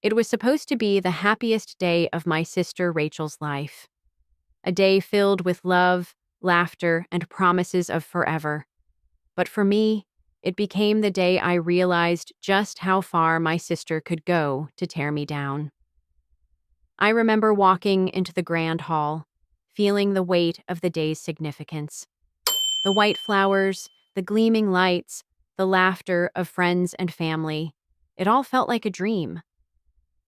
It was supposed to be the happiest day of my sister Rachel's life. A day filled with love, laughter, and promises of forever. But for me, it became the day I realized just how far my sister could go to tear me down. I remember walking into the grand hall, feeling the weight of the day's significance. The white flowers, the gleaming lights, the laughter of friends and family. It all felt like a dream.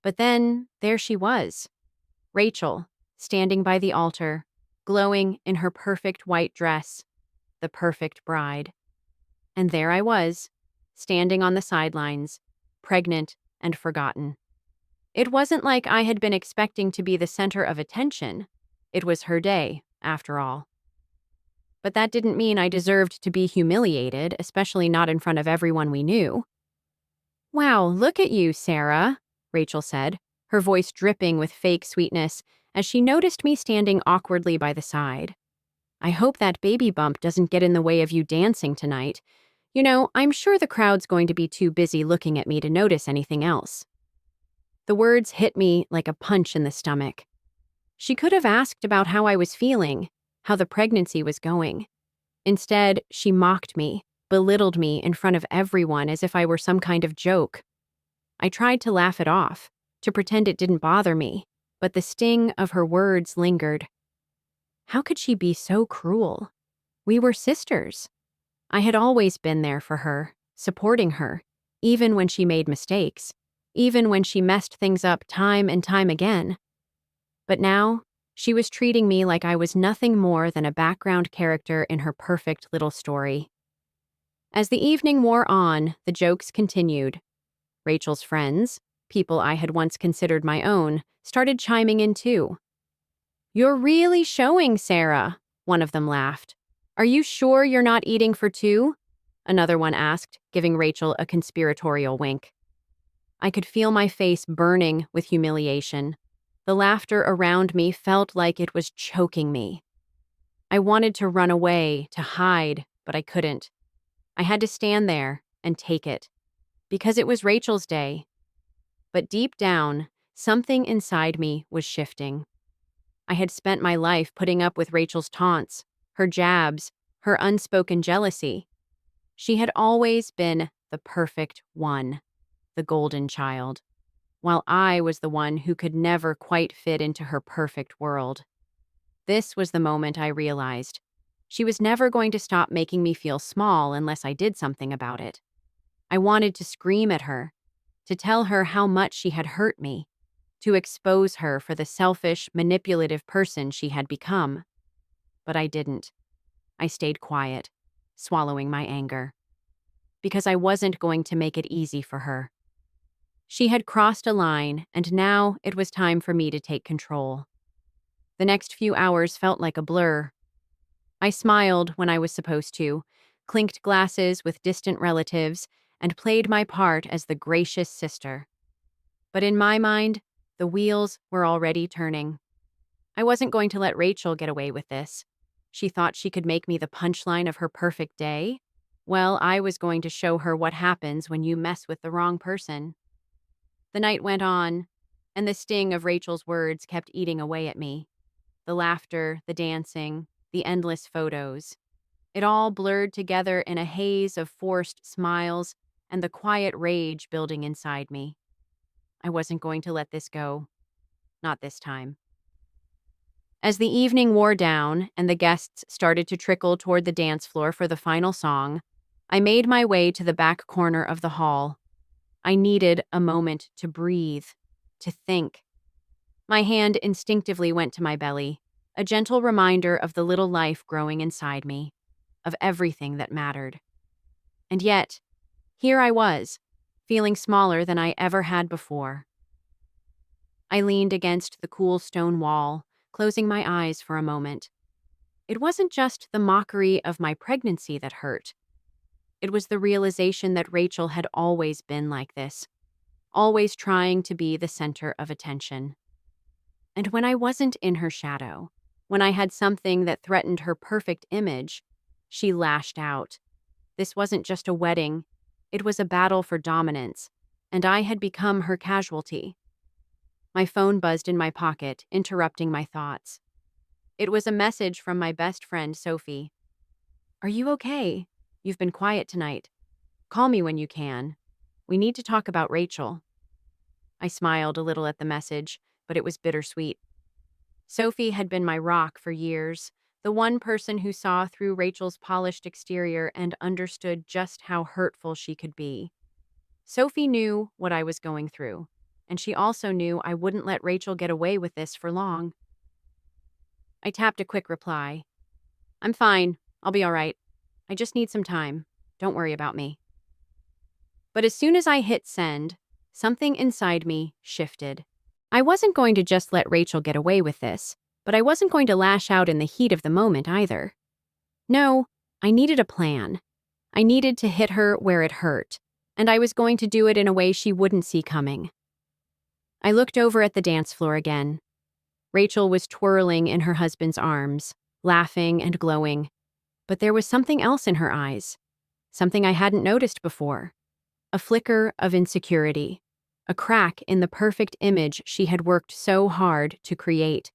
But then, there she was, Rachel, standing by the altar, glowing in her perfect white dress, the perfect bride. And there I was, standing on the sidelines, pregnant and forgotten. It wasn't like I had been expecting to be the center of attention. It was her day, after all. But that didn't mean I deserved to be humiliated, especially not in front of everyone we knew. "Wow, look at you, Sarah," Rachel said, her voice dripping with fake sweetness as she noticed me standing awkwardly by the side. "I hope that baby bump doesn't get in the way of you dancing tonight. You know, I'm sure the crowd's going to be too busy looking at me to notice anything else." The words hit me like a punch in the stomach. She could have asked about how I was feeling, how the pregnancy was going. Instead, she mocked me, belittled me in front of everyone as if I were some kind of joke. I tried to laugh it off, to pretend it didn't bother me, but the sting of her words lingered. How could she be so cruel? We were sisters. I had always been there for her, supporting her, even when she made mistakes, even when she messed things up time and time again. But now, she was treating me like I was nothing more than a background character in her perfect little story. As the evening wore on, the jokes continued. Rachel's friends, people I had once considered my own, started chiming in too. "You're really showing, Sarah," one of them laughed. "Are you sure you're not eating for two?" Another one asked, giving Rachel a conspiratorial wink. I could feel my face burning with humiliation. The laughter around me felt like it was choking me. I wanted to run away, to hide, but I couldn't. I had to stand there and take it, because it was Rachel's day. But deep down, something inside me was shifting. I had spent my life putting up with Rachel's taunts, her jabs, her unspoken jealousy. She had always been the perfect one, the golden child, while I was the one who could never quite fit into her perfect world. This was the moment I realized. She was never going to stop making me feel small unless I did something about it. I wanted to scream at her, to tell her how much she had hurt me, to expose her for the selfish, manipulative person she had become. But I didn't. I stayed quiet, swallowing my anger. Because I wasn't going to make it easy for her. She had crossed a line, and now it was time for me to take control. The next few hours felt like a blur. I smiled when I was supposed to, clinked glasses with distant relatives, and played my part as the gracious sister. But in my mind, the wheels were already turning. I wasn't going to let Rachel get away with this. She thought she could make me the punchline of her perfect day. Well, I was going to show her what happens when you mess with the wrong person. The night went on, and the sting of Rachel's words kept eating away at me. The laughter, the dancing, the endless photos. It all blurred together in a haze of forced smiles and the quiet rage building inside me. I wasn't going to let this go. Not this time. As the evening wore down and the guests started to trickle toward the dance floor for the final song, I made my way to the back corner of the hall. I needed a moment to breathe, to think. My hand instinctively went to my belly, a gentle reminder of the little life growing inside me, of everything that mattered. And yet, here I was, feeling smaller than I ever had before. I leaned against the cool stone wall, closing my eyes for a moment. It wasn't just the mockery of my pregnancy that hurt. It was the realization that Rachel had always been like this, always trying to be the center of attention. And when I wasn't in her shadow, when I had something that threatened her perfect image, she lashed out. This wasn't just a wedding, it was a battle for dominance, and I had become her casualty. My phone buzzed in my pocket, interrupting my thoughts. It was a message from my best friend, Sophie. "Are you okay? You've been quiet tonight. Call me when you can. We need to talk about Rachel." I smiled a little at the message, but it was bittersweet. Sophie had been my rock for years, the one person who saw through Rachel's polished exterior and understood just how hurtful she could be. Sophie knew what I was going through, and she also knew I wouldn't let Rachel get away with this for long. I tapped a quick reply. "I'm fine. I'll be all right. I just need some time. Don't worry about me." But as soon as I hit send, something inside me shifted. I wasn't going to just let Rachel get away with this, but I wasn't going to lash out in the heat of the moment either. No, I needed a plan. I needed to hit her where it hurt, and I was going to do it in a way she wouldn't see coming. I looked over at the dance floor again. Rachel was twirling in her husband's arms, laughing and glowing, but there was something else in her eyes, something I hadn't noticed before. A flicker of insecurity, a crack in the perfect image she had worked so hard to create.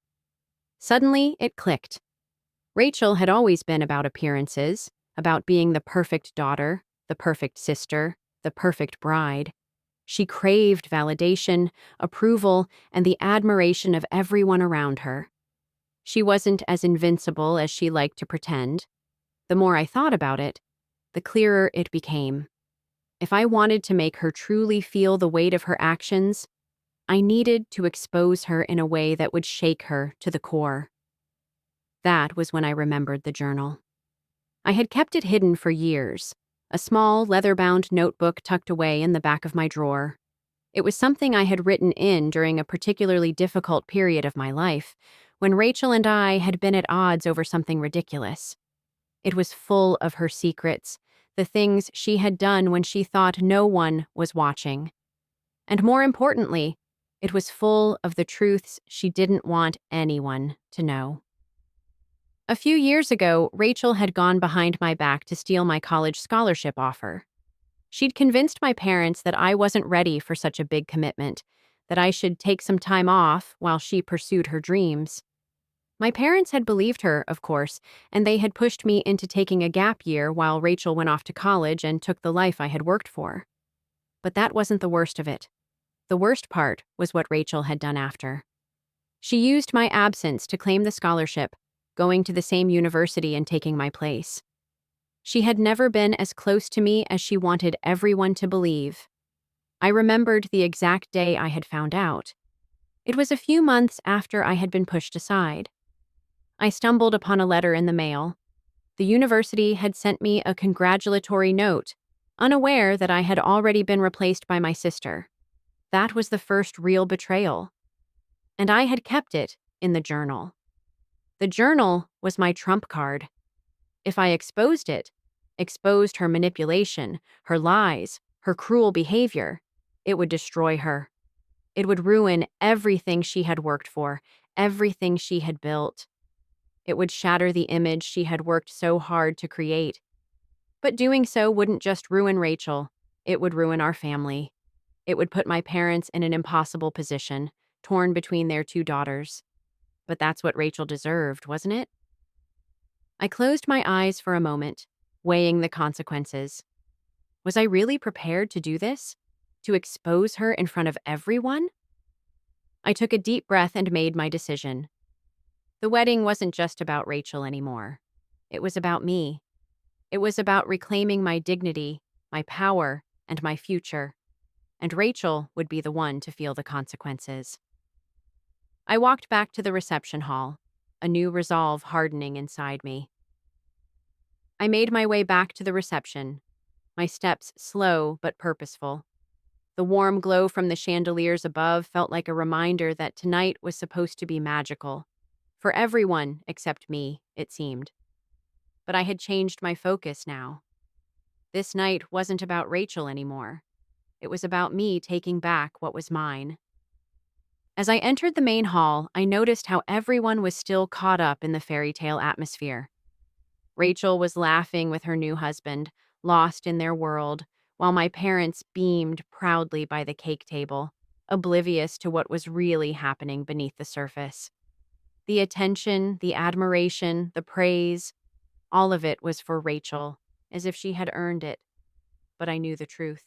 Suddenly, it clicked. Rachel had always been about appearances, about being the perfect daughter, the perfect sister, the perfect bride. She craved validation, approval, and the admiration of everyone around her. She wasn't as invincible as she liked to pretend. The more I thought about it, the clearer it became. If I wanted to make her truly feel the weight of her actions, I needed to expose her in a way that would shake her to the core. That was when I remembered the journal. I had kept it hidden for years, a small, leather-bound notebook tucked away in the back of my drawer. It was something I had written in during a particularly difficult period of my life, when Rachel and I had been at odds over something ridiculous. It was full of her secrets, the things she had done when she thought no one was watching. And more importantly, it was full of the truths she didn't want anyone to know. A few years ago, Rachel had gone behind my back to steal my college scholarship offer. She'd convinced my parents that I wasn't ready for such a big commitment, that I should take some time off while she pursued her dreams. My parents had believed her, of course, and they had pushed me into taking a gap year while Rachel went off to college and took the life I had worked for. But that wasn't the worst of it. The worst part was what Rachel had done after. She used my absence to claim the scholarship, going to the same university and taking my place. She had never been as close to me as she wanted everyone to believe. I remembered the exact day I had found out. It was a few months after I had been pushed aside. I stumbled upon a letter in the mail. The university had sent me a congratulatory note, unaware that I had already been replaced by my sister. That was the first real betrayal. And I had kept it in the journal. The journal was my trump card. If I exposed it, exposed her manipulation, her lies, her cruel behavior, it would destroy her. It would ruin everything she had worked for, everything she had built. It would shatter the image she had worked so hard to create. But doing so wouldn't just ruin Rachel, it would ruin our family. It would put my parents in an impossible position, torn between their two daughters. But that's what Rachel deserved, wasn't it? I closed my eyes for a moment, weighing the consequences. Was I really prepared to do this? To expose her in front of everyone? I took a deep breath and made my decision. The wedding wasn't just about Rachel anymore. It was about me. It was about reclaiming my dignity, my power, and my future. And Rachel would be the one to feel the consequences. I walked back to the reception hall, a new resolve hardening inside me. I made my way back to the reception, my steps slow but purposeful. The warm glow from the chandeliers above felt like a reminder that tonight was supposed to be magical. For everyone except me, it seemed. But I had changed my focus now. This night wasn't about Rachel anymore. It was about me taking back what was mine. As I entered the main hall, I noticed how everyone was still caught up in the fairy tale atmosphere. Rachel was laughing with her new husband, lost in their world, while my parents beamed proudly by the cake table. oblivious to what was really happening beneath the surface. The attention, the admiration, the praise, all of it was for Rachel, as if she had earned it. But I knew the truth.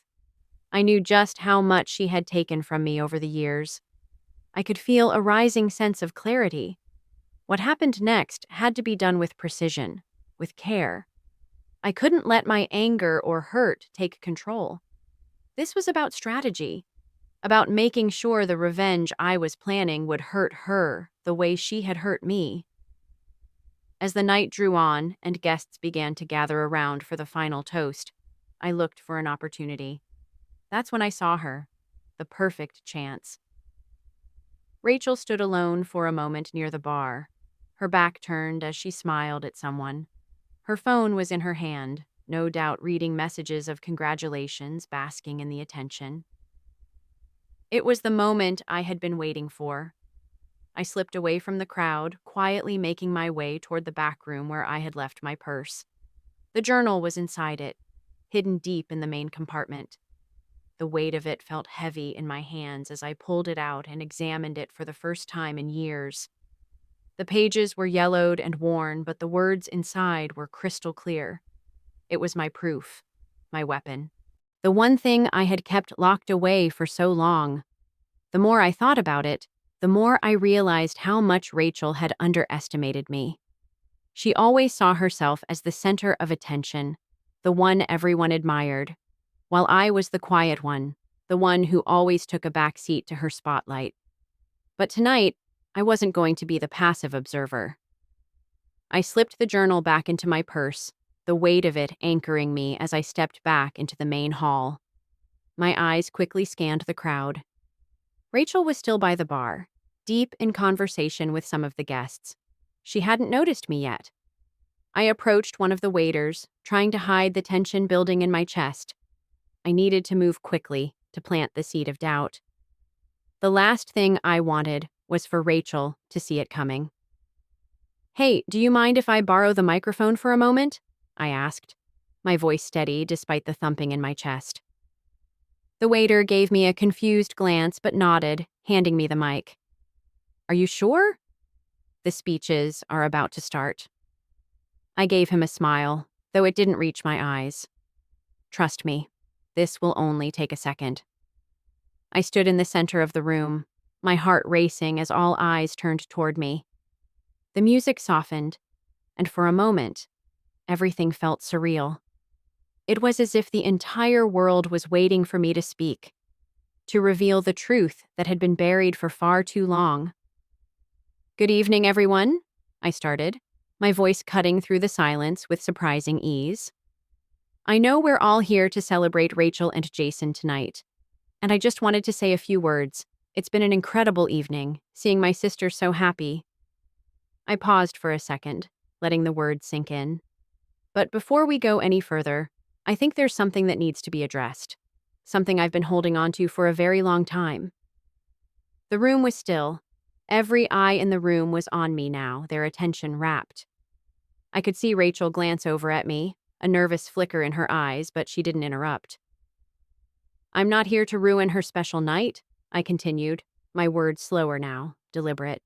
I knew just how much she had taken from me over the years. I could feel a rising sense of clarity. What happened next had to be done with precision, with care. I couldn't let my anger or hurt take control. This was about strategy, about making sure the revenge I was planning would hurt her the way she had hurt me. As the night drew on and guests began to gather around for the final toast, I looked for an opportunity. That's when I saw her, the perfect chance. Rachel stood alone for a moment near the bar, her back turned as she smiled at someone. Her phone was in her hand, no doubt reading messages of congratulations basking in the attention. It was the moment I had been waiting for. I slipped away from the crowd, quietly making my way toward the back room where I had left my purse. The journal was inside it, hidden deep in the main compartment. The weight of it felt heavy in my hands as I pulled it out and examined it for the first time in years. The pages were yellowed and worn, but the words inside were crystal clear. It was my proof, my weapon. The one thing I had kept locked away for so long. The more I thought about it, the more I realized how much Rachel had underestimated me. She always saw herself as the center of attention, the one everyone admired, while I was the quiet one, the one who always took a back seat to her spotlight. But tonight, I wasn't going to be the passive observer. I slipped the journal back into my purse, the weight of it anchoring me as I stepped back into the main hall. My eyes quickly scanned the crowd. Rachel was still by the bar, deep in conversation with some of the guests. She hadn't noticed me yet. I approached one of the waiters, trying to hide the tension building in my chest. I needed to move quickly to plant the seed of doubt. The last thing I wanted was for Rachel to see it coming. "Hey, do you mind if I borrow the microphone for a moment?" I asked, my voice steady despite the thumping in my chest. The waiter gave me a confused glance but nodded, handing me the mic. "Are you sure?" "The speeches are about to start." I gave him a smile, though it didn't reach my eyes. "Trust me, this will only take a second." I stood in the center of the room, my heart racing as all eyes turned toward me. The music softened, and for a moment, everything felt surreal. It was as if the entire world was waiting for me to speak, to reveal the truth that had been buried for far too long. "Good evening, everyone," I started, my voice cutting through the silence with surprising ease. "I know we're all here to celebrate Rachel and Jason tonight, and I just wanted to say a few words. It's been an incredible evening, seeing my sister so happy." I paused for a second, letting the words sink in. "But before we go any further, I think there's something that needs to be addressed. Something I've been holding on to for a very long time." The room was still. Every eye in the room was on me now, their attention rapt. I could see Rachel glance over at me, a nervous flicker in her eyes, but she didn't interrupt. "I'm not here to ruin her special night," I continued, my words slower now, deliberate.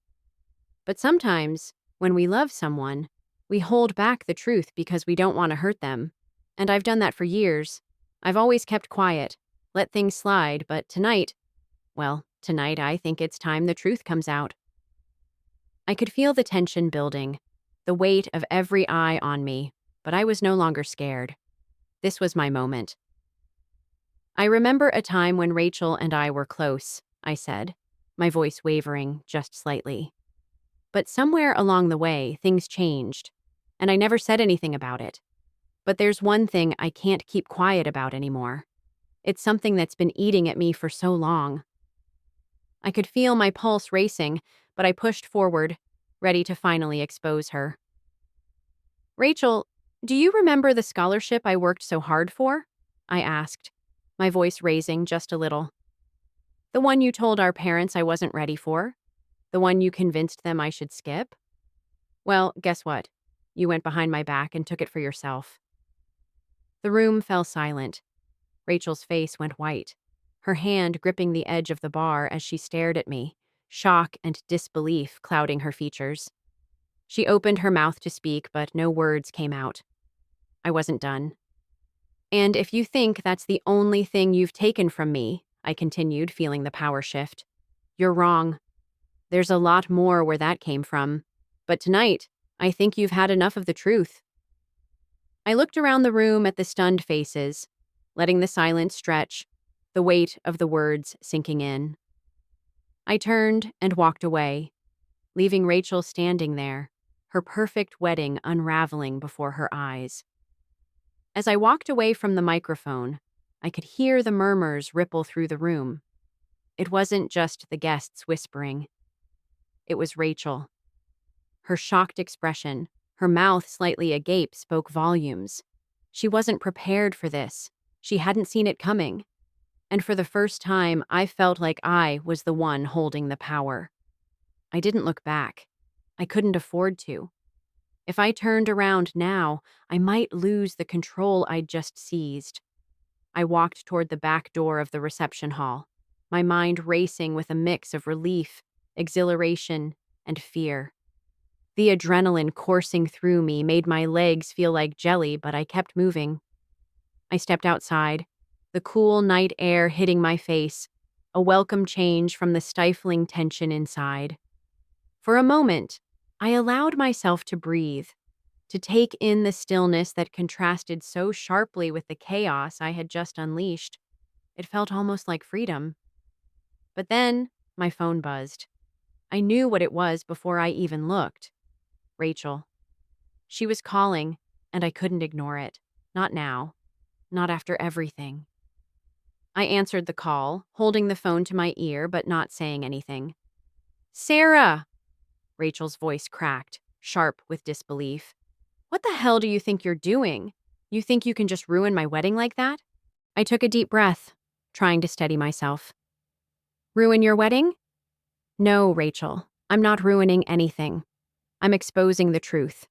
"But sometimes, when we love someone, we hold back the truth because we don't want to hurt them. And I've done that for years. I've always kept quiet, let things slide, but tonight I think it's time the truth comes out." I could feel the tension building, the weight of every eye on me, but I was no longer scared. This was my moment. "I remember a time when Rachel and I were close," I said, my voice wavering just slightly. "But somewhere along the way, things changed, and I never said anything about it. But there's one thing I can't keep quiet about anymore. It's something that's been eating at me for so long." I could feel my pulse racing, but I pushed forward, ready to finally expose her. "Rachel, do you remember the scholarship I worked so hard for?" I asked, my voice raising just a little. "The one you told our parents I wasn't ready for? The one you convinced them I should skip? Well, guess what? You went behind my back and took it for yourself." The room fell silent. Rachel's face went white. her hand gripping the edge of the bar as she stared at me, shock and disbelief clouding her features. She opened her mouth to speak, but no words came out. I wasn't done. "And if you think that's the only thing you've taken from me," I continued, feeling the power shift, "you're wrong. There's a lot more where that came from. But tonight, I think you've had enough of the truth." I looked around the room at the stunned faces, letting the silence stretch, the weight of the words sinking in. I turned and walked away, leaving Rachel standing there, her perfect wedding unraveling before her eyes. As I walked away from the microphone, I could hear the murmurs ripple through the room. It wasn't just the guests whispering. It was Rachel. Her shocked expression, her mouth slightly agape, spoke volumes. She wasn't prepared for this. She hadn't seen it coming. And for the first time, I felt like I was the one holding the power. I didn't look back. I couldn't afford to. If I turned around now, I might lose the control I'd just seized. I walked toward the back door of the reception hall, my mind racing with a mix of relief, exhilaration, and fear. The adrenaline coursing through me made my legs feel like jelly, but I kept moving. I stepped outside, the cool night air hitting my face, a welcome change from the stifling tension inside. For a moment, I allowed myself to breathe, to take in the stillness that contrasted so sharply with the chaos I had just unleashed. It felt almost like freedom. But then, my phone buzzed. I knew what it was before I even looked. Rachel. She was calling, and I couldn't ignore it. Not now. Not after everything. I answered the call, holding the phone to my ear but not saying anything. "Sarah!" Rachel's voice cracked, sharp with disbelief. "What the hell do you think you're doing? You think you can just ruin my wedding like that?" I took a deep breath, trying to steady myself. "Ruin your wedding?" "No, Rachel. I'm not ruining anything. I'm exposing the truth.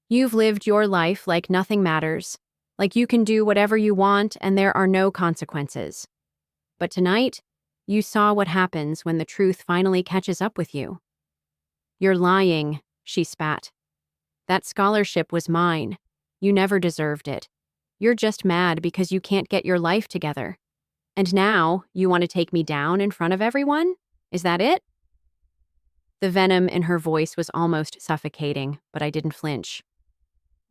You've lived your life like nothing matters, like you can do whatever you want and there are no consequences. But tonight, you saw what happens when the truth finally catches up with you." "You're lying," she spat. "That scholarship was mine. You never deserved it. You're just mad because you can't get your life together. And now, you want to take me down in front of everyone? Is that it?" The venom in her voice was almost suffocating, but I didn't flinch.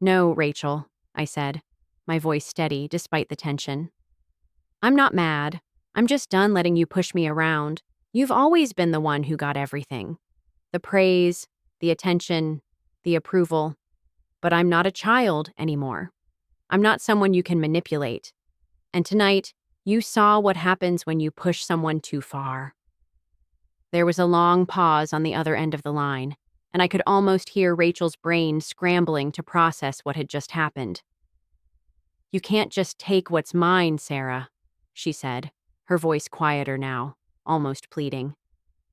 "No, Rachel," I said, my voice steady despite the tension. "I'm not mad. I'm just done letting you push me around. You've always been the one who got everything. The praise, the attention, the approval. But I'm not a child anymore. I'm not someone you can manipulate. And tonight, you saw what happens when you push someone too far." There was a long pause on the other end of the line, and I could almost hear Rachel's brain scrambling to process what had just happened. "You can't just take what's mine, Sarah," she said, her voice quieter now, almost pleading.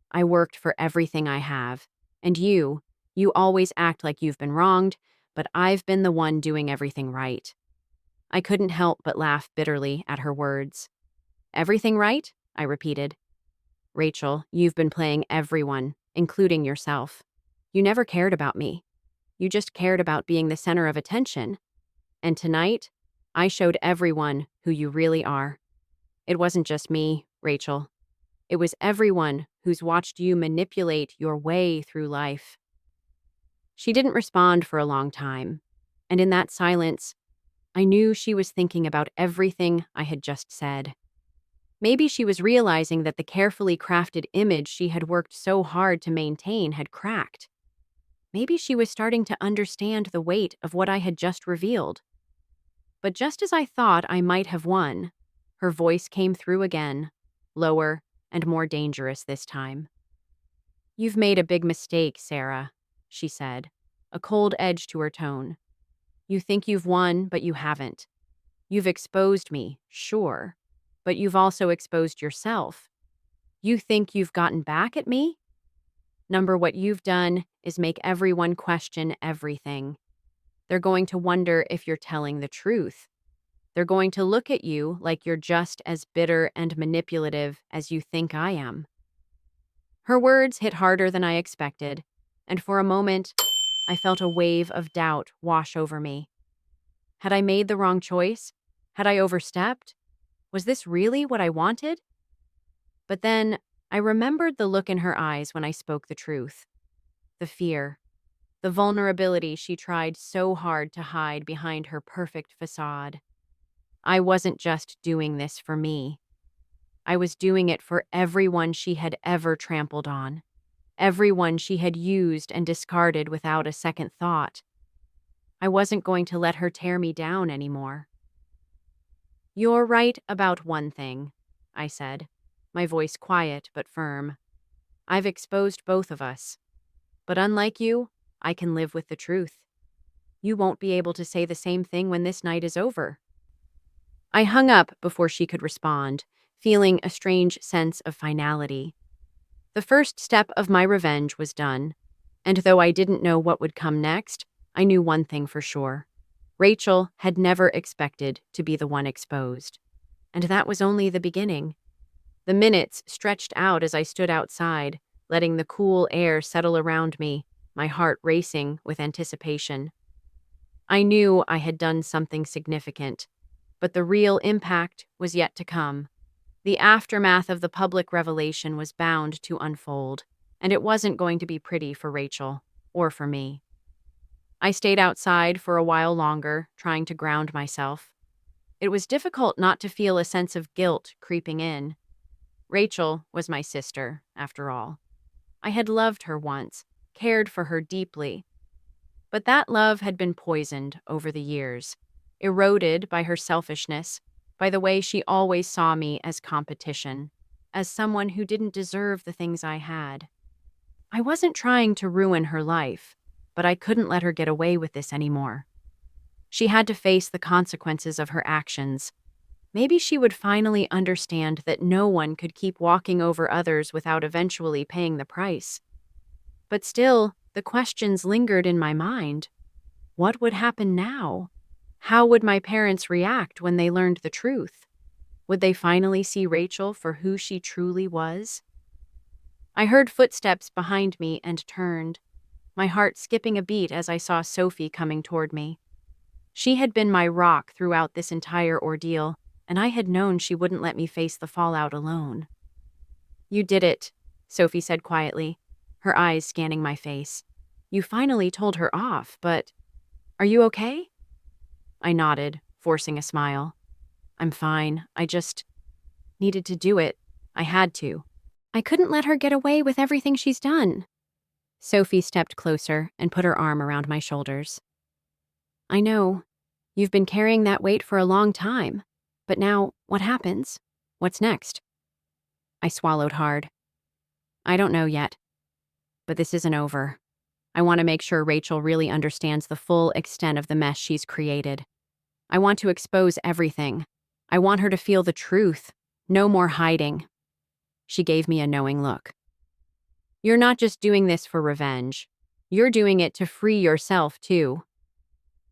"I worked for everything I have, and you always act like you've been wronged, but I've been the one doing everything right." I couldn't help but laugh bitterly at her words. "Everything right?" I repeated. "Rachel, you've been playing everyone, including yourself. You never cared about me. You just cared about being the center of attention. And tonight, I showed everyone who you really are. It wasn't just me, Rachel. It was everyone who's watched you manipulate your way through life." She didn't respond for a long time, and in that silence, I knew she was thinking about everything I had just said. Maybe she was realizing that the carefully crafted image she had worked so hard to maintain had cracked. Maybe she was starting to understand the weight of what I had just revealed. But just as I thought I might have won, her voice came through again, lower and more dangerous this time. "You've made a big mistake, Sarah," she said, a cold edge to her tone. "You think you've won, but you haven't. You've exposed me, sure, but you've also exposed yourself. You think you've gotten back at me? What you've done is make everyone question everything. They're going to wonder if you're telling the truth. They're going to look at you like you're just as bitter and manipulative as you think I am." Her words hit harder than I expected, and for a moment, I felt a wave of doubt wash over me. Had I made the wrong choice? Had I overstepped? Was this really what I wanted? But then, I remembered the look in her eyes when I spoke the truth. The fear, the vulnerability she tried so hard to hide behind her perfect facade. I wasn't just doing this for me. I was doing it for everyone she had ever trampled on, everyone she had used and discarded without a second thought. I wasn't going to let her tear me down anymore. "You're right about one thing," I said, my voice quiet but firm. "I've exposed both of us. But unlike you, I can live with the truth. You won't be able to say the same thing when this night is over." I hung up before she could respond, feeling a strange sense of finality. The first step of my revenge was done, and though I didn't know what would come next, I knew one thing for sure. Rachel had never expected to be the one exposed. And that was only the beginning. The minutes stretched out as I stood outside, letting the cool air settle around me, my heart racing with anticipation. I knew I had done something significant, but the real impact was yet to come. The aftermath of the public revelation was bound to unfold, and it wasn't going to be pretty for Rachel, or for me. I stayed outside for a while longer, trying to ground myself. It was difficult not to feel a sense of guilt creeping in. Rachel was my sister, after all. I had loved her once, cared for her deeply. But that love had been poisoned over the years, eroded by her selfishness, by the way she always saw me as competition, as someone who didn't deserve the things I had. I wasn't trying to ruin her life, but I couldn't let her get away with this anymore. She had to face the consequences of her actions. Maybe she would finally understand that no one could keep walking over others without eventually paying the price. But still, the questions lingered in my mind. What would happen now? How would my parents react when they learned the truth? Would they finally see Rachel for who she truly was? I heard footsteps behind me and turned, my heart skipping a beat as I saw Sophie coming toward me. She had been my rock throughout this entire ordeal, and I had known she wouldn't let me face the fallout alone. "You did it," Sophie said quietly, her eyes scanning my face. "You finally told her off, but are you okay?" I nodded, forcing a smile. "I'm fine. I just needed to do it. I had to. I couldn't let her get away with everything she's done." Sophie stepped closer and put her arm around my shoulders. "I know. You've been carrying that weight for a long time. But now, what happens? What's next?" I swallowed hard. "I don't know yet. But this isn't over. I want to make sure Rachel really understands the full extent of the mess she's created. I want to expose everything. I want her to feel the truth. No more hiding." She gave me a knowing look. "You're not just doing this for revenge. You're doing it to free yourself, too."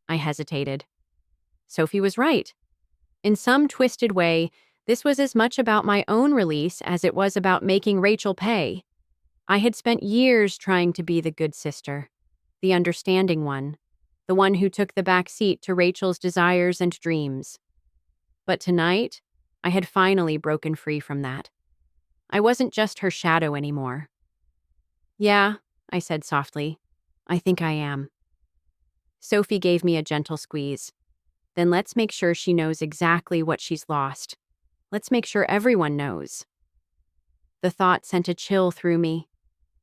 I hesitated. Sophie was right. In some twisted way, this was as much about my own release as it was about making Rachel pay. I had spent years trying to be the good sister, the understanding one, the one who took the back seat to Rachel's desires and dreams. But tonight, I had finally broken free from that. I wasn't just her shadow anymore. "Yeah," I said softly. "I think I am." Sophie gave me a gentle squeeze. "Then let's make sure she knows exactly what she's lost. Let's make sure everyone knows." The thought sent a chill through me.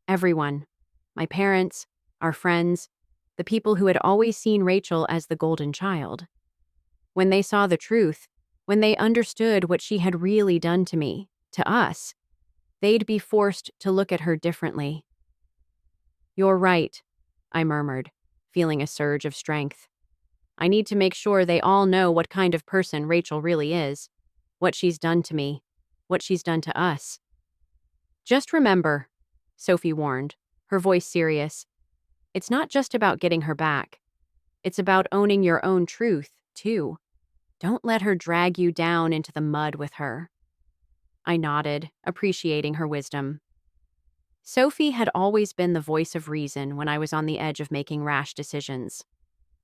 Everyone. My parents, our friends, the people who had always seen Rachel as the golden child. When they saw the truth, when they understood what she had really done to me, to us, they'd be forced to look at her differently. "You're right," I murmured, feeling a surge of strength. "I need to make sure they all know what kind of person Rachel really is, what she's done to me, what she's done to us." "Just remember," Sophie warned, her voice serious, "it's not just about getting her back. It's about owning your own truth, too. Don't let her drag you down into the mud with her. I nodded, appreciating her wisdom. Sophie had always been the voice of reason when I was on the edge of making rash decisions.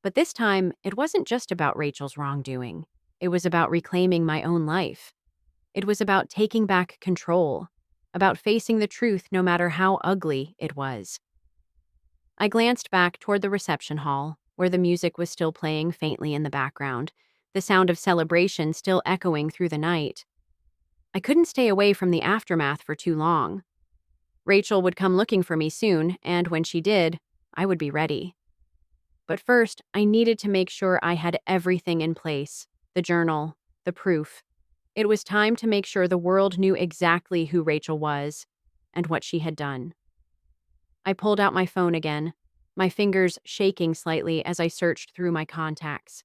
But this time, it wasn't just about Rachel's wrongdoing. It was about reclaiming my own life. It was about taking back control, about facing the truth no matter how ugly it was. I glanced back toward the reception hall, where the music was still playing faintly in the background, the sound of celebration still echoing through the night. I couldn't stay away from the aftermath for too long. Rachel would come looking for me soon, and when she did, I would be ready. But first, I needed to make sure I had everything in place: the journal, the proof. It was time to make sure the world knew exactly who Rachel was and what she had done. I pulled out my phone again, my fingers shaking slightly as I searched through my contacts.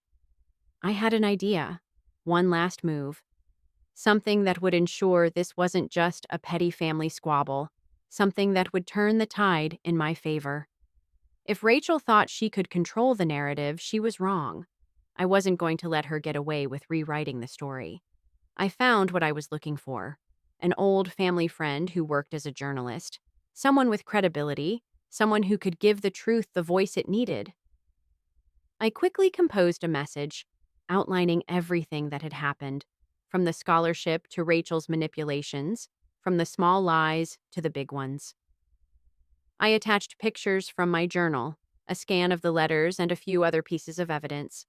I had an idea, one last move, something that would ensure this wasn't just a petty family squabble, something that would turn the tide in my favor. If Rachel thought she could control the narrative, she was wrong. I wasn't going to let her get away with rewriting the story. I found what I was looking for: an old family friend who worked as a journalist, someone with credibility, someone who could give the truth the voice it needed. I quickly composed a message, outlining everything that had happened, from the scholarship to Rachel's manipulations, from the small lies to the big ones. I attached pictures from my journal, a scan of the letters, and a few other pieces of evidence.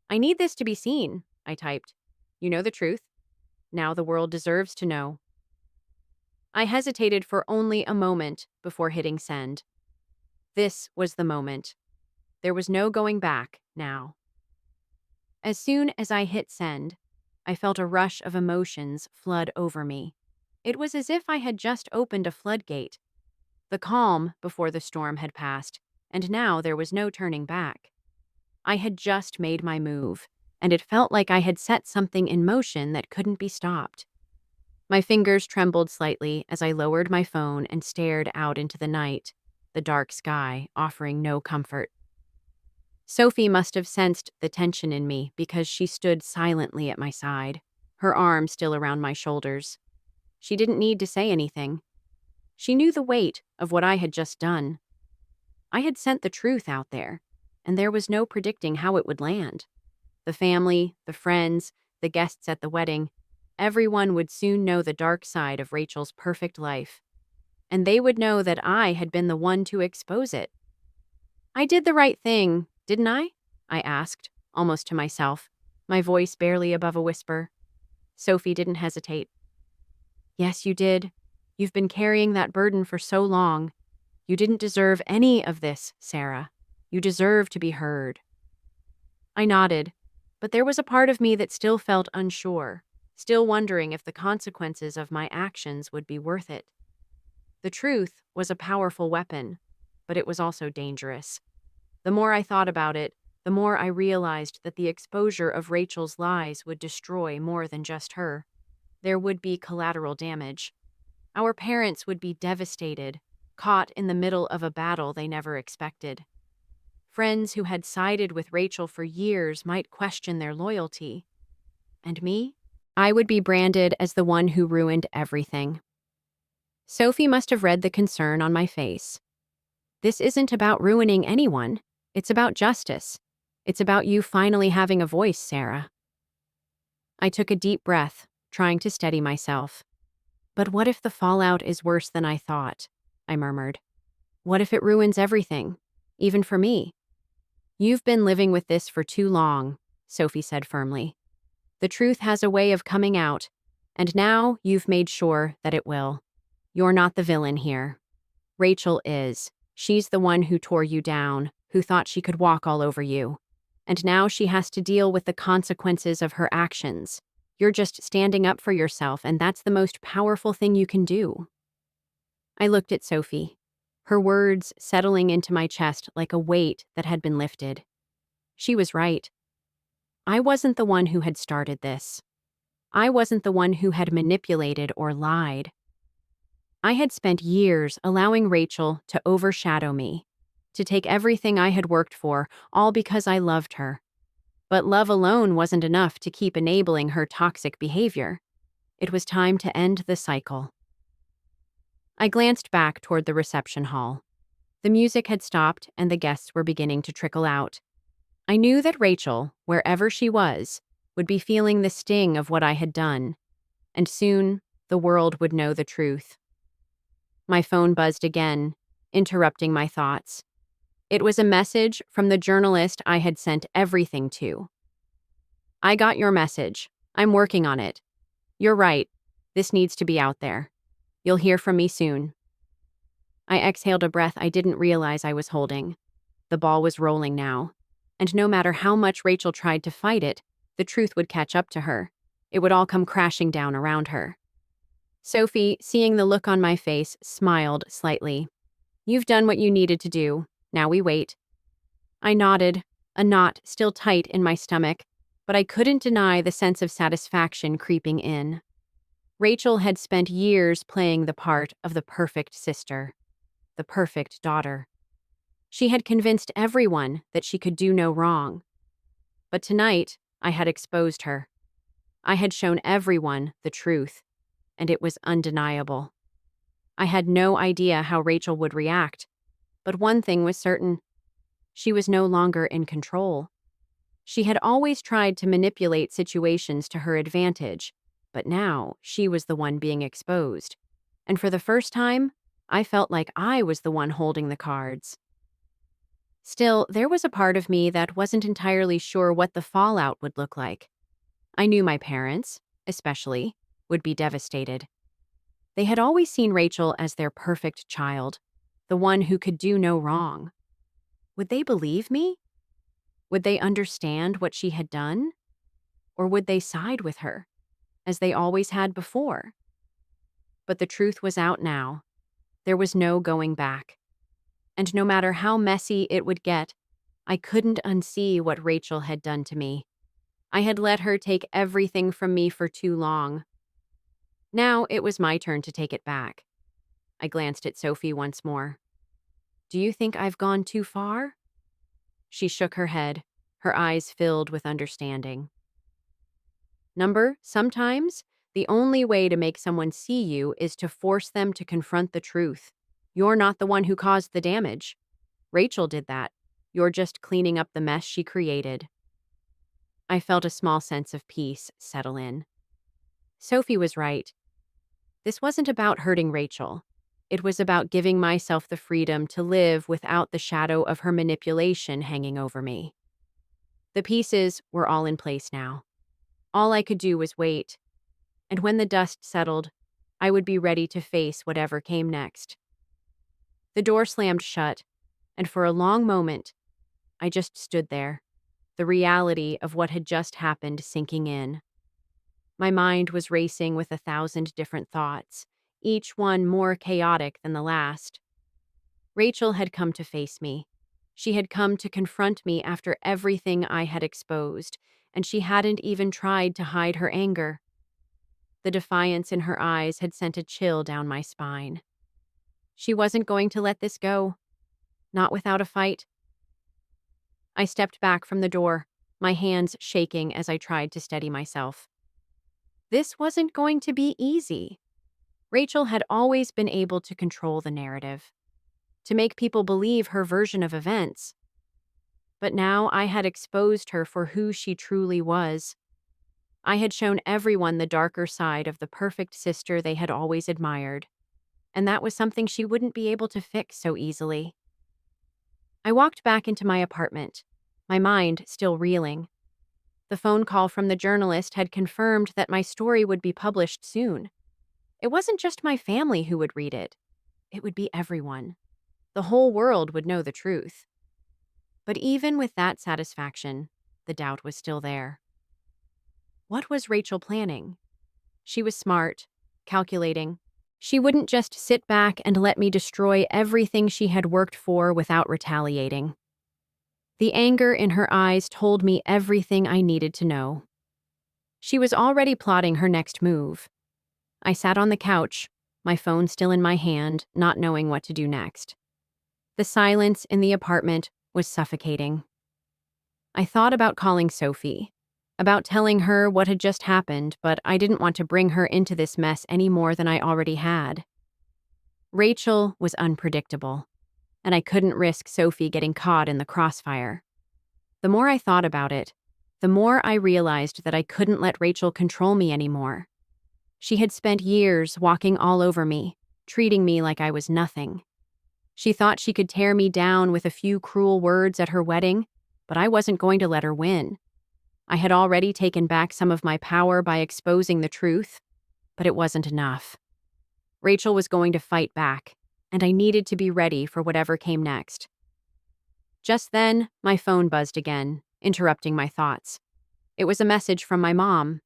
"I need this to be seen," I typed. "You know the truth. Now the world deserves to know." I hesitated for only a moment before hitting send. This was the moment. There was no going back now. As soon as I hit send, I felt a rush of emotions flood over me. It was as if I had just opened a floodgate. The calm before the storm had passed, and now there was no turning back. I had just made my move, and it felt like I had set something in motion that couldn't be stopped. My fingers trembled slightly as I lowered my phone and stared out into the night, the dark sky offering no comfort. Sophie must have sensed the tension in me because she stood silently at my side, her arm still around my shoulders. She didn't need to say anything. She knew the weight of what I had just done. I had sent the truth out there, and there was no predicting how it would land. The family, the friends, the guests at the wedding, everyone would soon know the dark side of Rachel's perfect life. And they would know that I had been the one to expose it. "I did the right thing, didn't I?" I asked, almost to myself, my voice barely above a whisper. Sophie didn't hesitate. "Yes, you did. You've been carrying that burden for so long. You didn't deserve any of this, Sarah. You deserve to be heard." I nodded, but there was a part of me that still felt unsure, still wondering if the consequences of my actions would be worth it. The truth was a powerful weapon, but it was also dangerous. The more I thought about it, the more I realized that the exposure of Rachel's lies would destroy more than just her. There would be collateral damage. Our parents would be devastated, caught in the middle of a battle they never expected. Friends who had sided with Rachel for years might question their loyalty. And me? I would be branded as the one who ruined everything. Sophie must have read the concern on my face. "This isn't about ruining anyone. It's about justice. It's about you finally having a voice, Sarah." I took a deep breath, trying to steady myself. "But what if the fallout is worse than I thought?" I murmured. "What if it ruins everything, even for me?" "You've been living with this for too long," Sophie said firmly. "The truth has a way of coming out, and now you've made sure that it will. You're not the villain here. Rachel is. She's the one who tore you down, who thought she could walk all over you. And now she has to deal with the consequences of her actions. You're just standing up for yourself, and that's the most powerful thing you can do." I looked at Sophie, her words settling into my chest like a weight that had been lifted. She was right. I wasn't the one who had started this. I wasn't the one who had manipulated or lied. I had spent years allowing Rachel to overshadow me, to take everything I had worked for, all because I loved her. But love alone wasn't enough to keep enabling her toxic behavior. It was time to end the cycle. I glanced back toward the reception hall. The music had stopped and the guests were beginning to trickle out. I knew that Rachel, wherever she was, would be feeling the sting of what I had done, and soon the world would know the truth. My phone buzzed again, interrupting my thoughts. It was a message from the journalist I had sent everything to. "I got your message. I'm working on it. You're right. This needs to be out there. You'll hear from me soon." I exhaled a breath I didn't realize I was holding. The ball was rolling now, and no matter how much Rachel tried to fight it, the truth would catch up to her. It would all come crashing down around her. Sophie, seeing the look on my face, smiled slightly. "You've done what you needed to do. Now we wait." I nodded, a knot still tight in my stomach, but I couldn't deny the sense of satisfaction creeping in. Rachel had spent years playing the part of the perfect sister, the perfect daughter. She had convinced everyone that she could do no wrong. But tonight, I had exposed her. I had shown everyone the truth, and it was undeniable. I had no idea how Rachel would react, but one thing was certain. She was no longer in control. She had always tried to manipulate situations to her advantage, but now she was the one being exposed. And for the first time, I felt like I was the one holding the cards. Still, there was a part of me that wasn't entirely sure what the fallout would look like. I knew my parents, especially, would be devastated. They had always seen Rachel as their perfect child, the one who could do no wrong. Would they believe me? Would they understand what she had done? Or would they side with her, as they always had before? But the truth was out now. There was no going back. And no matter how messy it would get, I couldn't unsee what Rachel had done to me. I had let her take everything from me for too long. Now it was my turn to take it back. I glanced at Sophie once more. "Do you think I've gone too far?" She shook her head, her eyes filled with understanding. Sometimes the only way to make someone see you is to force them to confront the truth. You're not the one who caused the damage. Rachel did that. You're just cleaning up the mess she created." I felt a small sense of peace settle in. Sophie was right. This wasn't about hurting Rachel. It was about giving myself the freedom to live without the shadow of her manipulation hanging over me. The pieces were all in place now. All I could do was wait. And when the dust settled, I would be ready to face whatever came next. The door slammed shut, and for a long moment, I just stood there, the reality of what had just happened sinking in. My mind was racing with 1,000 different thoughts, each one more chaotic than the last. Rachel had come to face me. She had come to confront me after everything I had exposed, and she hadn't even tried to hide her anger. The defiance in her eyes had sent a chill down my spine. She wasn't going to let this go. Not without a fight. I stepped back from the door, my hands shaking as I tried to steady myself. This wasn't going to be easy. Rachel had always been able to control the narrative, to make people believe her version of events. But now I had exposed her for who she truly was. I had shown everyone the darker side of the perfect sister they had always admired, and that was something she wouldn't be able to fix so easily. I walked back into my apartment, my mind still reeling. The phone call from the journalist had confirmed that my story would be published soon. It wasn't just my family who would read it. It would be everyone. The whole world would know the truth. But even with that satisfaction, the doubt was still there. What was Rachel planning? She was smart, calculating. She wouldn't just sit back and let me destroy everything she had worked for without retaliating. The anger in her eyes told me everything I needed to know. She was already plotting her next move. I sat on the couch, my phone still in my hand, not knowing what to do next. The silence in the apartment was suffocating. I thought about calling Sophie, about telling her what had just happened, but I didn't want to bring her into this mess any more than I already had. Rachel was unpredictable, and I couldn't risk Sophie getting caught in the crossfire. The more I thought about it, the more I realized that I couldn't let Rachel control me anymore. She had spent years walking all over me, treating me like I was nothing. She thought she could tear me down with a few cruel words at her wedding, but I wasn't going to let her win. I had already taken back some of my power by exposing the truth, but it wasn't enough. Rachel was going to fight back, and I needed to be ready for whatever came next. Just then, my phone buzzed again, interrupting my thoughts. It was a message from my mom.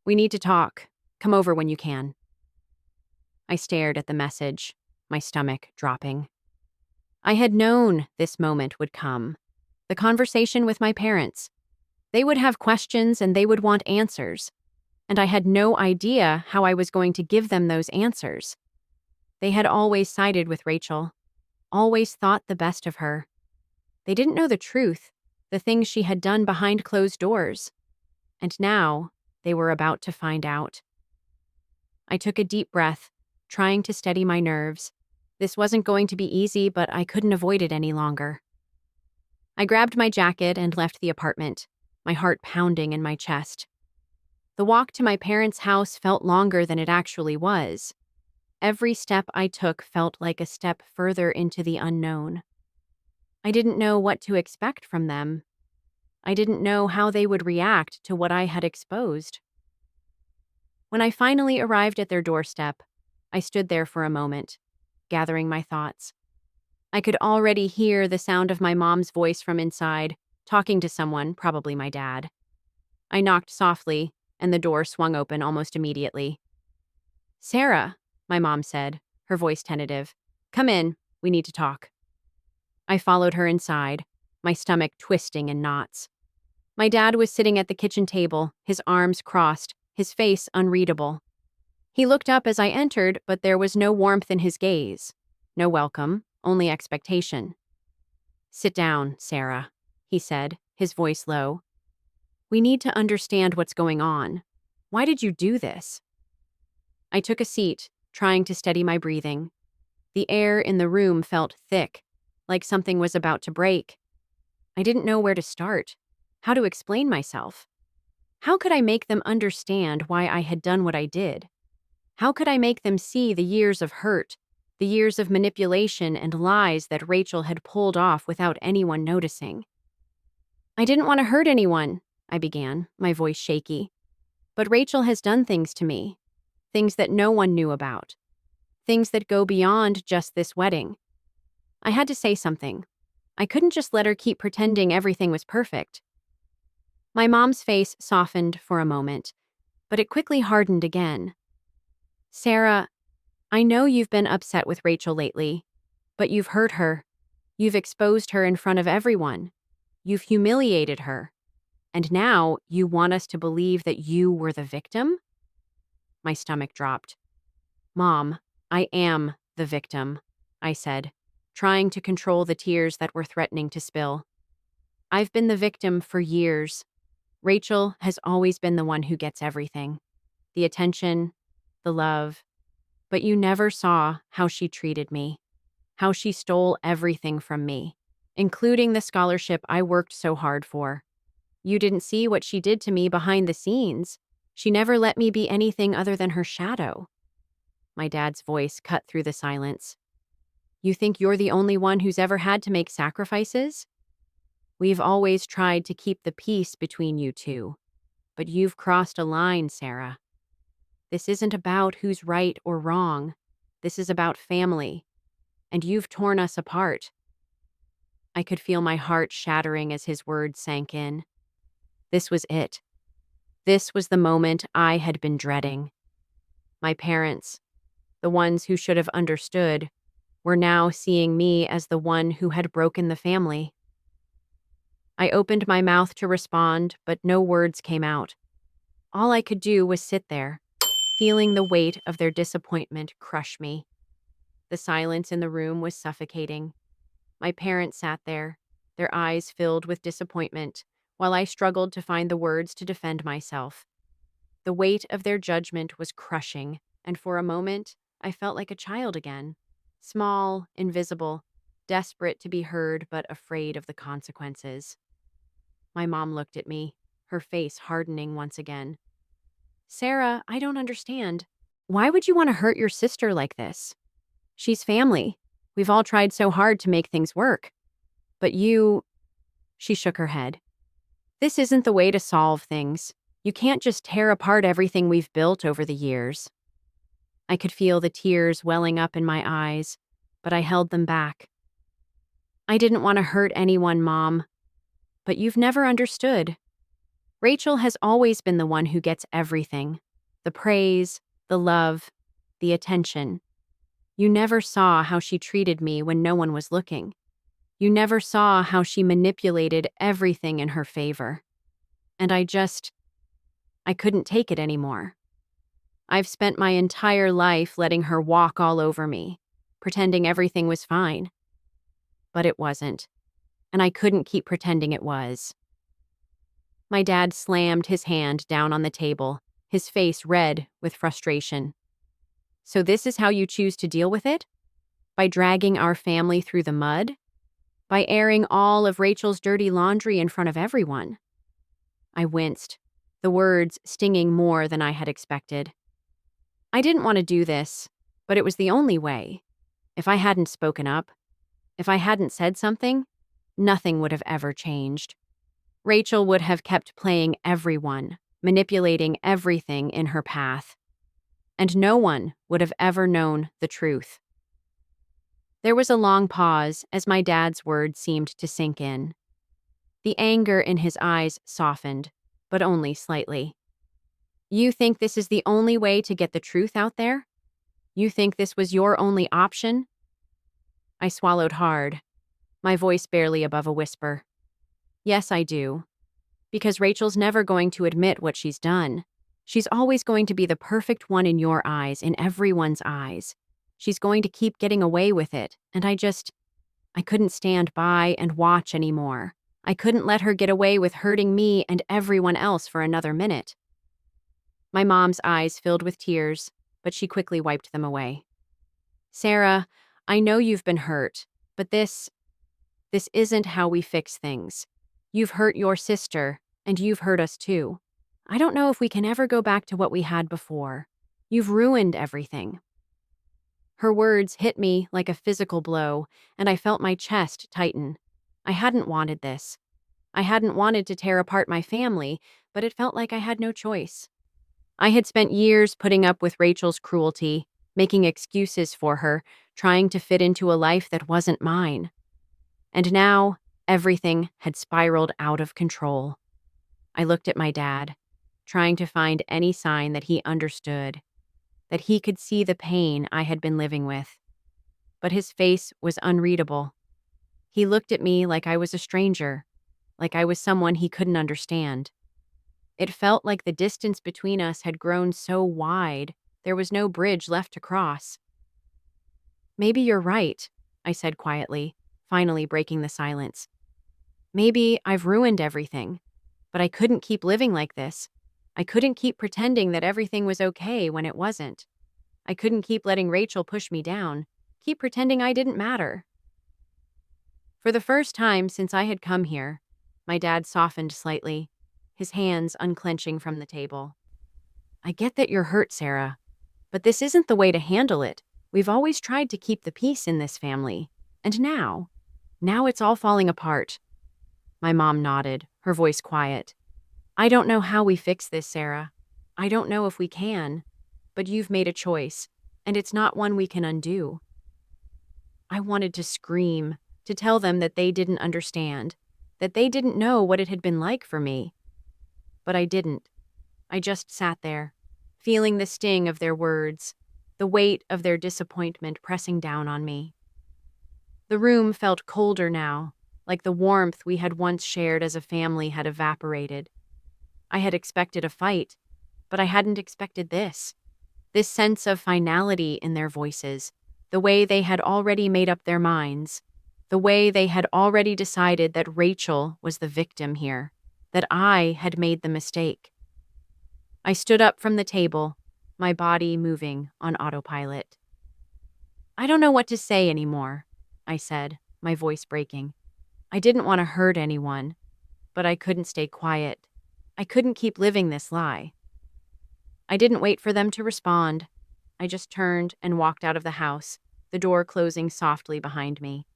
"We need to talk. Come over when you can." I stared at the message, my stomach dropping. I had known this moment would come. The conversation with my parents. They would have questions and they would want answers. And I had no idea how I was going to give them those answers. They had always sided with Rachel, always thought the best of her. They didn't know the truth, the things she had done behind closed doors. And now, they were about to find out. I took a deep breath, trying to steady my nerves. This wasn't going to be easy, but I couldn't avoid it any longer. I grabbed my jacket and left the apartment, my heart pounding in my chest. The walk to my parents' house felt longer than it actually was. Every step I took felt like a step further into the unknown. I didn't know what to expect from them. I didn't know how they would react to what I had exposed. When I finally arrived at their doorstep, I stood there for a moment, gathering my thoughts. I could already hear the sound of my mom's voice from inside, talking to someone, probably my dad. I knocked softly, and the door swung open almost immediately. "Sarah," my mom said, her voice tentative. "Come in, we need to talk." I followed her inside, my stomach twisting in knots. My dad was sitting at the kitchen table, his arms crossed, his face unreadable. He looked up as I entered, but there was no warmth in his gaze. No welcome, only expectation. "Sit down, Sarah," he said, his voice low. "We need to understand what's going on. Why did you do this?" I took a seat, trying to steady my breathing. The air in the room felt thick, like something was about to break. I didn't know where to start, how to explain myself. How could I make them understand why I had done what I did? How could I make them see the years of hurt, the years of manipulation and lies that Rachel had pulled off without anyone noticing? "I didn't want to hurt anyone," I began, my voice shaky. "But Rachel has done things to me, things that no one knew about, things that go beyond just this wedding." I had to say something. I couldn't just let her keep pretending everything was perfect. My mom's face softened for a moment, but it quickly hardened again. "Sarah, I know you've been upset with Rachel lately, but you've hurt her. You've exposed her in front of everyone. You've humiliated her. And now you want us to believe that you were the victim?" My stomach dropped. "Mom, I am the victim," I said, trying to control the tears that were threatening to spill. "I've been the victim for years. Rachel has always been the one who gets everything. The attention, the love. But you never saw how she treated me, how she stole everything from me, including the scholarship I worked so hard for. You didn't see what she did to me behind the scenes. She never let me be anything other than her shadow." My dad's voice cut through the silence. "You think you're the only one who's ever had to make sacrifices? We've always tried to keep the peace between you two. But you've crossed a line, Sarah. This isn't about who's right or wrong. This is about family. And you've torn us apart." I could feel my heart shattering as his words sank in. This was it. This was the moment I had been dreading. My parents, the ones who should have understood, were now seeing me as the one who had broken the family. I opened my mouth to respond, but no words came out. All I could do was sit there, feeling the weight of their disappointment crush me. The silence in the room was suffocating. My parents sat there, their eyes filled with disappointment, while I struggled to find the words to defend myself. The weight of their judgment was crushing, and for a moment, I felt like a child again. Small, invisible, desperate to be heard but afraid of the consequences. My mom looked at me, her face hardening once again. Sarah, I don't understand. Why would you want to hurt your sister like this? She's family. We've all tried so hard to make things work. But you. She shook her head. This isn't the way to solve things. You can't just tear apart everything we've built over the years. I could feel the tears welling up in my eyes, but I held them back. I didn't want to hurt anyone, Mom. But you've never understood. Rachel has always been the one who gets everything. The praise, the love, the attention. You never saw how she treated me when no one was looking. You never saw how she manipulated everything in her favor. And I couldn't take it anymore. I've spent my entire life letting her walk all over me, pretending everything was fine. But it wasn't, and I couldn't keep pretending it was. My dad slammed his hand down on the table, his face red with frustration. So this is how you choose to deal with it? By dragging our family through the mud? By airing all of Rachel's dirty laundry in front of everyone? I winced, the words stinging more than I had expected. I didn't want to do this, but it was the only way. If I hadn't spoken up, if I hadn't said something, nothing would have ever changed. Rachel would have kept playing everyone, manipulating everything in her path. And no one would have ever known the truth. There was a long pause as my dad's words seemed to sink in. The anger in his eyes softened, but only slightly. You think this is the only way to get the truth out there? You think this was your only option? I swallowed hard, my voice barely above a whisper. Yes, I do. Because Rachel's never going to admit what she's done. She's always going to be the perfect one in your eyes, in everyone's eyes. She's going to keep getting away with it, and I couldn't stand by and watch anymore. I couldn't let her get away with hurting me and everyone else for another minute. My mom's eyes filled with tears, but she quickly wiped them away. Sarah, I know you've been hurt, but this isn't how we fix things. You've hurt your sister, and you've hurt us too. I don't know if we can ever go back to what we had before. You've ruined everything. Her words hit me like a physical blow, and I felt my chest tighten. I hadn't wanted this. I hadn't wanted to tear apart my family, but it felt like I had no choice. I had spent years putting up with Rachel's cruelty, making excuses for her, trying to fit into a life that wasn't mine. And now, everything had spiraled out of control. I looked at my dad, trying to find any sign that he understood, that he could see the pain I had been living with. But his face was unreadable. He looked at me like I was a stranger, like I was someone he couldn't understand. It felt like the distance between us had grown so wide, there was no bridge left to cross. Maybe you're right, I said quietly, finally breaking the silence. Maybe I've ruined everything, but I couldn't keep living like this. I couldn't keep pretending that everything was okay when it wasn't. I couldn't keep letting Rachel push me down, keep pretending I didn't matter. For the first time since I had come here, my dad softened slightly, his hands unclenching from the table. I get that you're hurt, Sarah, but this isn't the way to handle it. We've always tried to keep the peace in this family. And now it's all falling apart. My mom nodded, her voice quiet. I don't know how we fix this, Sarah. I don't know if we can. But you've made a choice, and it's not one we can undo. I wanted to scream, to tell them that they didn't understand, that they didn't know what it had been like for me. But I didn't. I just sat there, feeling the sting of their words, the weight of their disappointment pressing down on me. The room felt colder now, like the warmth we had once shared as a family had evaporated. I had expected a fight, but I hadn't expected this. This sense of finality in their voices, the way they had already made up their minds. The way they had already decided that Rachel was the victim here, that I had made the mistake. I stood up from the table, my body moving on autopilot. "I don't know what to say anymore," I said, my voice breaking. I didn't want to hurt anyone, but I couldn't stay quiet. I couldn't keep living this lie. I didn't wait for them to respond. I just turned and walked out of the house, the door closing softly behind me.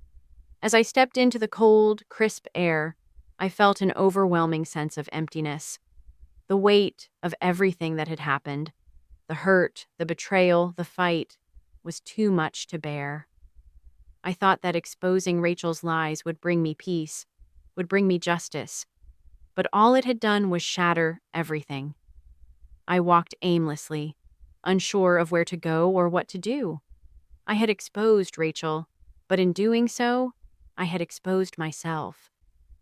As I stepped into the cold, crisp air, I felt an overwhelming sense of emptiness. The weight of everything that had happened, the hurt, the betrayal, the fight, was too much to bear. I thought that exposing Rachel's lies would bring me peace, would bring me justice, but all it had done was shatter everything. I walked aimlessly, unsure of where to go or what to do. I had exposed Rachel, but in doing so, I had exposed myself.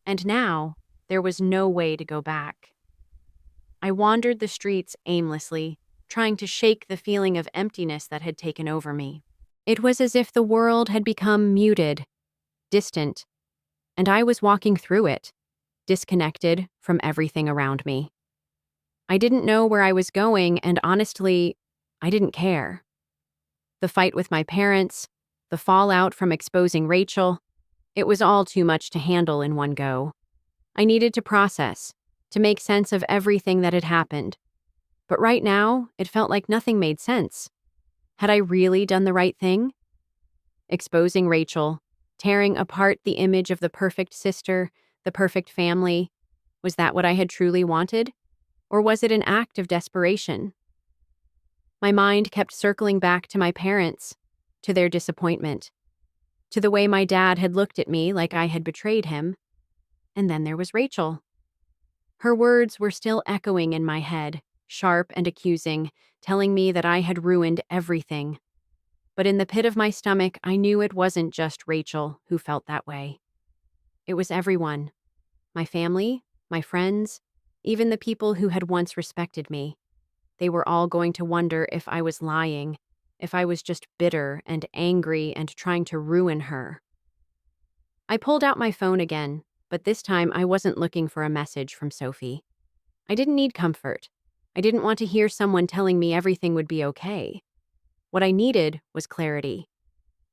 And now, there was no way to go back. I wandered the streets aimlessly, trying to shake the feeling of emptiness that had taken over me. It was as if the world had become muted, distant, and I was walking through it, disconnected from everything around me. I didn't know where I was going, and honestly, I didn't care. The fight with my parents, the fallout from exposing Rachel, it was all too much to handle in one go. I needed to process, to make sense of everything that had happened. But right now, it felt like nothing made sense. Had I really done the right thing? Exposing Rachel, tearing apart the image of the perfect sister, the perfect family, was that what I had truly wanted? Or was it an act of desperation? My mind kept circling back to my parents, to their disappointment, to the way my dad had looked at me like I had betrayed him. And then there was Rachel. Her words were still echoing in my head, sharp and accusing, telling me that I had ruined everything. But in the pit of my stomach, I knew it wasn't just Rachel who felt that way. It was everyone. My family, my friends, even the people who had once respected me. They were all going to wonder if I was lying, if I was just bitter and angry and trying to ruin her. I pulled out my phone again, but this time I wasn't looking for a message from Sophie. I didn't need comfort. I didn't want to hear someone telling me everything would be okay. What I needed was clarity.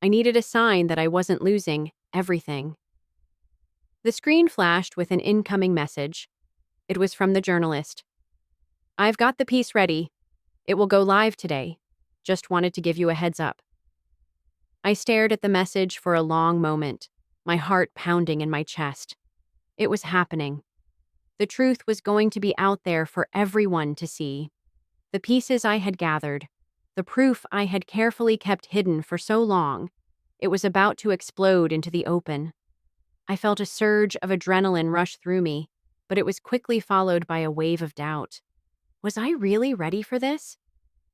I needed a sign that I wasn't losing everything. The screen flashed with an incoming message. It was from the journalist. "I've got the piece ready. It will go live today. Just wanted to give you a heads up." I stared at the message for a long moment, my heart pounding in my chest. It was happening. The truth was going to be out there for everyone to see. The pieces I had gathered, the proof I had carefully kept hidden for so long, it was about to explode into the open. I felt a surge of adrenaline rush through me, but it was quickly followed by a wave of doubt. Was I really ready for this?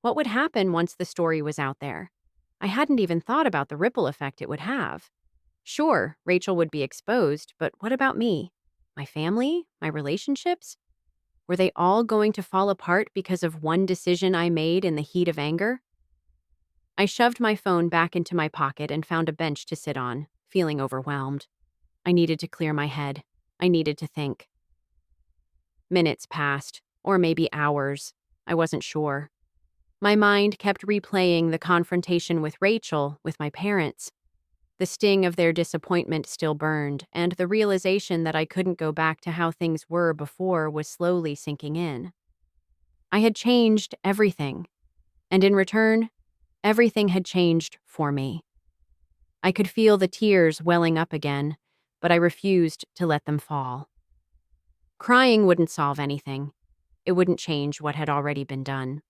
What would happen once the story was out there? I hadn't even thought about the ripple effect it would have. Sure, Rachel would be exposed, but what about me? My family? My relationships? Were they all going to fall apart because of one decision I made in the heat of anger? I shoved my phone back into my pocket and found a bench to sit on, feeling overwhelmed. I needed to clear my head. I needed to think. Minutes passed, or maybe hours. I wasn't sure. My mind kept replaying the confrontation with Rachel, with my parents. The sting of their disappointment still burned, and the realization that I couldn't go back to how things were before was slowly sinking in. I had changed everything, and in return, everything had changed for me. I could feel the tears welling up again, but I refused to let them fall. Crying wouldn't solve anything. It wouldn't change what had already been done.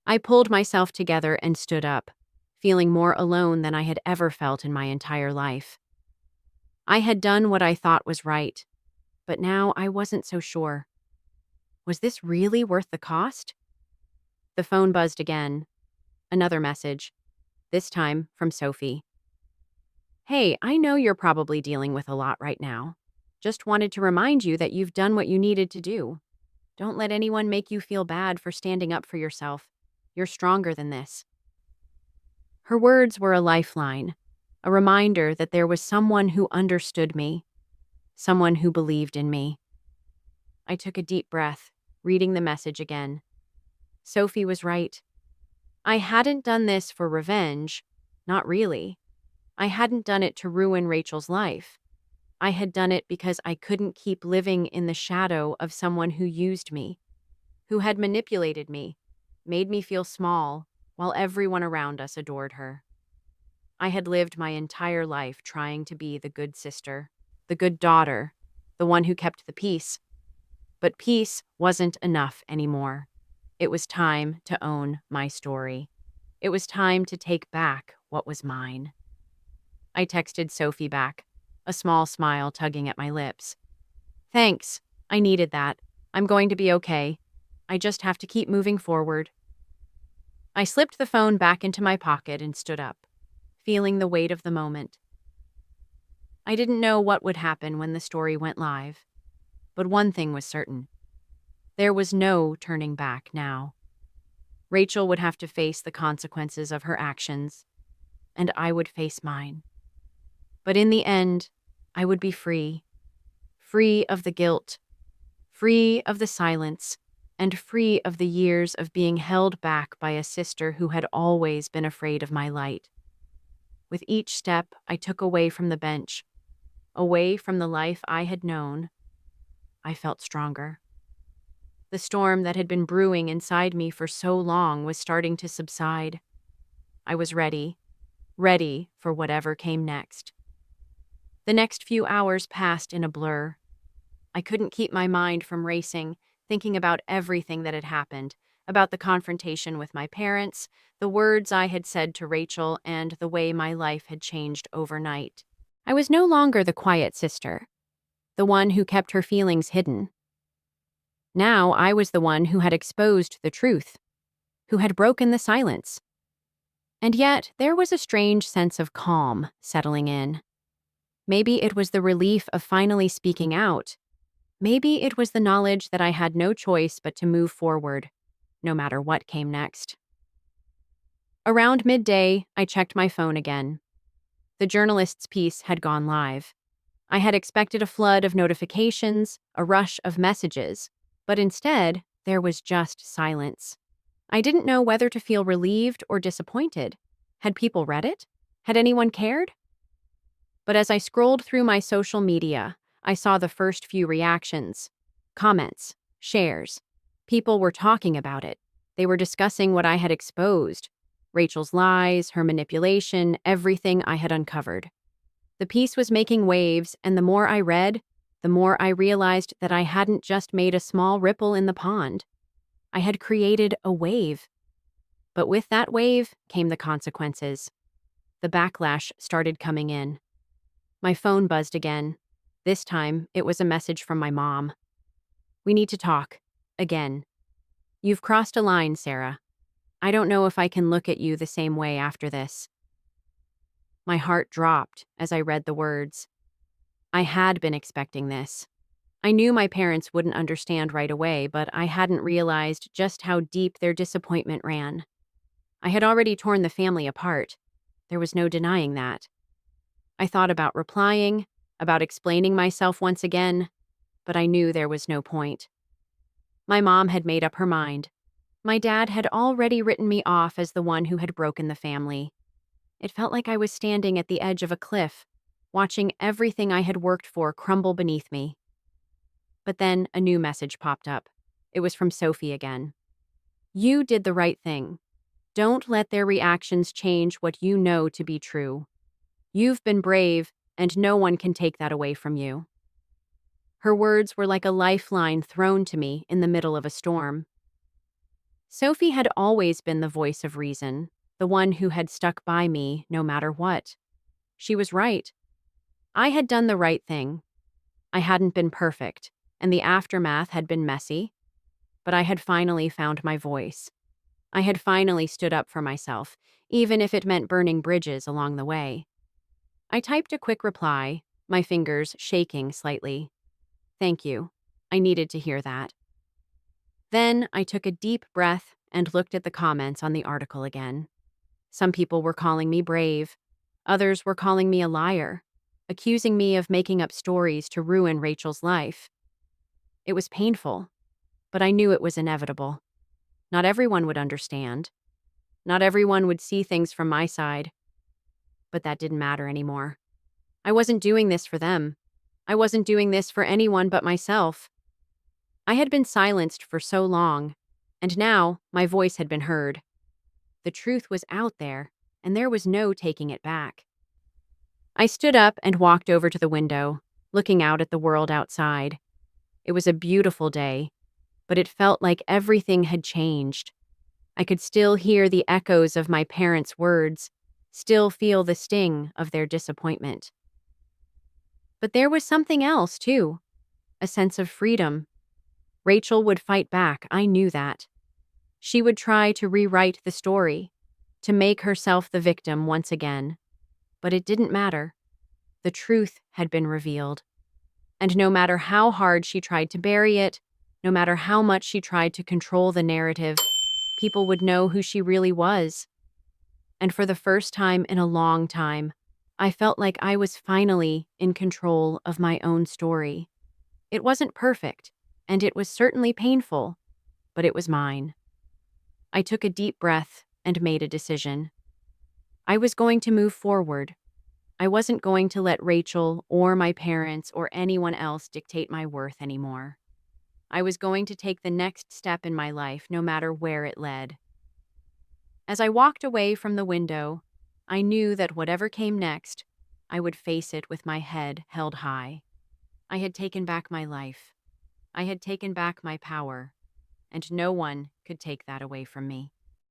I pulled myself together and stood up, feeling more alone than I had ever felt in my entire life. I had done what I thought was right, but now I wasn't so sure. Was this really worth the cost? The phone buzzed again. Another message, this time from Sophie. "Hey, I know you're probably dealing with a lot right now. Just wanted to remind you that you've done what you needed to do. Don't let anyone make you feel bad for standing up for yourself. You're stronger than this." Her words were a lifeline, a reminder that there was someone who understood me, someone who believed in me. I took a deep breath, reading the message again. Sophie was right. I hadn't done this for revenge. Not really. I hadn't done it to ruin Rachel's life. I had done it because I couldn't keep living in the shadow of someone who used me, who had manipulated me, made me feel small, while everyone around us adored her. I had lived my entire life trying to be the good sister, the good daughter, the one who kept the peace. But peace wasn't enough anymore. It was time to own my story. It was time to take back what was mine. I texted Sophie back, a small smile tugging at my lips. Thanks. I needed that. I'm going to be okay. I just have to keep moving forward. I slipped the phone back into my pocket and stood up, feeling the weight of the moment. I didn't know what would happen when the story went live, but one thing was certain. There was no turning back now. Rachel would have to face the consequences of her actions, and I would face mine. But in the end, I would be free. Free of the guilt, free of the silence, and free of the years of being held back by a sister who had always been afraid of my light. With each step I took away from the bench, away from the life I had known, I felt stronger. The storm that had been brewing inside me for so long was starting to subside. I was ready for whatever came next. The next few hours passed in a blur. I couldn't keep my mind from racing, thinking about everything that had happened, about the confrontation with my parents, the words I had said to Rachel, and the way my life had changed overnight. I was no longer the quiet sister, the one who kept her feelings hidden. Now I was the one who had exposed the truth, who had broken the silence. And yet there was a strange sense of calm settling in. Maybe it was the relief of finally speaking out. Maybe it was the knowledge that I had no choice but to move forward, no matter what came next. Around midday, I checked my phone again. The journalist's piece had gone live. I had expected a flood of notifications, a rush of messages, but instead, there was just silence. I didn't know whether to feel relieved or disappointed. Had people read it? Had anyone cared? But as I scrolled through my social media, I saw the first few reactions, comments, shares. People were talking about it. They were discussing what I had exposed, Rachel's lies, her manipulation, everything I had uncovered. The piece was making waves, and the more I read, the more I realized that I hadn't just made a small ripple in the pond. I had created a wave. But with that wave came the consequences. The backlash started coming in. My phone buzzed again. This time, it was a message from my mom. "We need to talk. Again. You've crossed a line, Sarah. I don't know if I can look at you the same way after this." My heart dropped as I read the words. I had been expecting this. I knew my parents wouldn't understand right away, but I hadn't realized just how deep their disappointment ran. I had already torn the family apart. There was no denying that. I thought about replying, about explaining myself once again, but I knew there was no point. My mom had made up her mind. My dad had already written me off as the one who had broken the family. It felt like I was standing at the edge of a cliff, watching everything I had worked for crumble beneath me. But then a new message popped up. It was from Sophie again. "You did the right thing. Don't let their reactions change what you know to be true. You've been brave, and no one can take that away from you." Her words were like a lifeline thrown to me in the middle of a storm. Sophie had always been the voice of reason, the one who had stuck by me no matter what. She was right. I had done the right thing. I hadn't been perfect, and the aftermath had been messy, but I had finally found my voice. I had finally stood up for myself, even if it meant burning bridges along the way. I typed a quick reply, my fingers shaking slightly. "Thank you. I needed to hear that." Then I took a deep breath and looked at the comments on the article again. Some people were calling me brave. Others were calling me a liar, accusing me of making up stories to ruin Rachel's life. It was painful, but I knew it was inevitable. Not everyone would understand. Not everyone would see things from my side, but that didn't matter anymore. I wasn't doing this for them. I wasn't doing this for anyone but myself. I had been silenced for so long, and now my voice had been heard. The truth was out there, and there was no taking it back. I stood up and walked over to the window, looking out at the world outside. It was a beautiful day, but it felt like everything had changed. I could still hear the echoes of my parents' words, still feel the sting of their disappointment. But there was something else, too, a sense of freedom. Rachel would fight back, I knew that. She would try to rewrite the story, to make herself the victim once again. But it didn't matter. The truth had been revealed. And no matter how hard she tried to bury it, no matter how much she tried to control the narrative, people would know who she really was. And for the first time in a long time, I felt like I was finally in control of my own story. It wasn't perfect, and it was certainly painful, but it was mine. I took a deep breath and made a decision. I was going to move forward. I wasn't going to let Rachel or my parents or anyone else dictate my worth anymore. I was going to take the next step in my life, no matter where it led. As I walked away from the window, I knew that whatever came next, I would face it with my head held high. I had taken back my life. I had taken back my power, and no one could take that away from me.